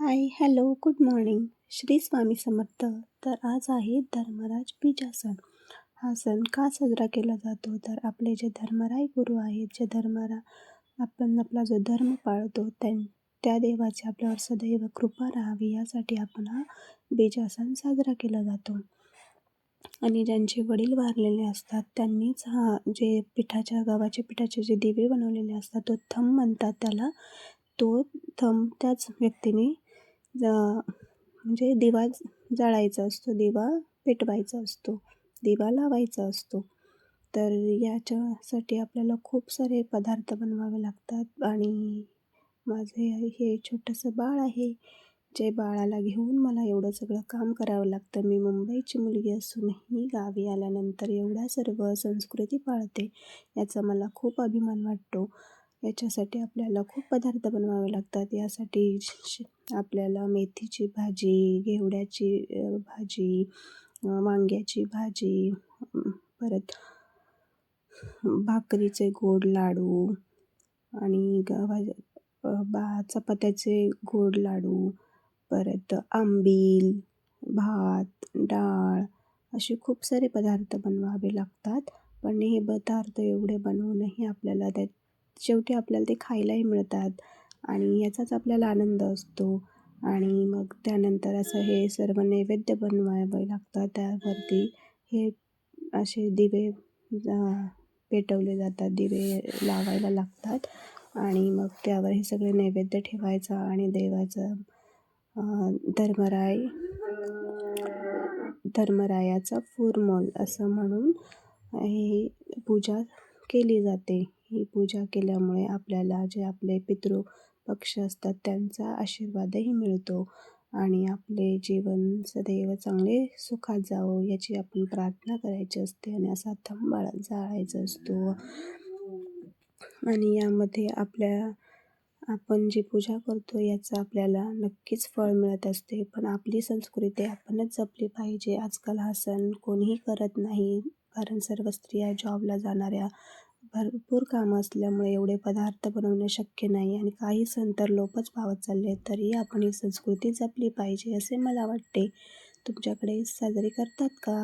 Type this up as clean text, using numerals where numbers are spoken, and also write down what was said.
हाय, hello, good morning. Shri Swami Samarth. तर आज आहे धर्मराज बीजा सण. हा सण का साजरा केला जातो? तर आपले जे धर्मराय गुरु आहेत, जे आपण आपला जो धर्म पाळतो, त्या देवाची आपल्यावर सदैव कृपा राहावी यासाठी आपण हा बीजा सण साजरा केला जातो. आणि ज्यांचे वडील वारलेले असतात त्यांनीच हा जे गव्हाच्या पिठाचे जे दिवे बनवलेले असतात, तो थंब म्हणतात त्याला. तो थंब त्याच व्यक्तीने म्हणजे दिवा जाळायचा असतो, दिवा पेटवायचा असतो, दिवा लावायचा असतो. तर याच्यासाठी आपल्याला खूप सारे पदार्थ बनवावे लागतात. आणि माझे हे छोटंसं बाळ आहे, जे बाळाला घेऊन मला एवढं सगळं काम करावं लागतं. मी मुंबईची मुलगी असूनही गावी आल्यानंतर एवढ्या सर्व संस्कृती पाळते, याचा मला खूप अभिमान वाटतो. याच्यासाठी आपल्याला खूप पदार्थ बनवावे लागतात. यासाठी आपल्याला मेथीची भाजी, घेवड्याची भाजी, वांग्याची भाजी, परत भाकरीचे गोड लाडू आणि चपात्याचे गोड लाडू, परत आंबील, भात, डाळ असे खूप सारे पदार्थ बनवावे लागतात. पण हे पदार्थ एवढे बनवूनही शेवटी आपल्याला ते खायलाही मिळतात आणि याचाच आपल्याला आनंद असतो. आणि मग त्यानंतर असं हे सर्व नैवेद्य बनवावे लागतात. त्यावरती हे असे दिवे पेटवले जातात, दिवे लावायला लागतात आणि मग त्यावर हे सगळे नैवेद्य ठेवायचा आणि देवाचं धर्मरायाचा फूरमोल असं म्हणून ही पूजा केली जाते. ही पूजा केल्यामुळे आपल्याला जे आपले पितृपक्ष असतात त्यांचा आशीर्वादही मिळतो आणि आपले जीवन सदैव चांगले सुखात जावो याची आपण प्रार्थना करायची असते आणि असा थंब जाळायचा असतो. आणि यामध्ये आपण जी पूजा करतो याचं आपल्याला नक्कीच फळ मिळत असते. पण आपली संस्कृती आपणच जपली पाहिजे. आजकाल हा सण कोणीही करत नाही, कारण सर्व स्त्रिया जॉबला जाणाऱ्या, भरपूर कामं असल्यामुळे एवढे पदार्थ बनवणं शक्य नाही आणि काही सण तर लोपच पावत चालले. तरी आपण ही संस्कृती जपली पाहिजे असे मला वाटते. तुमच्याकडे साजरी करतात का?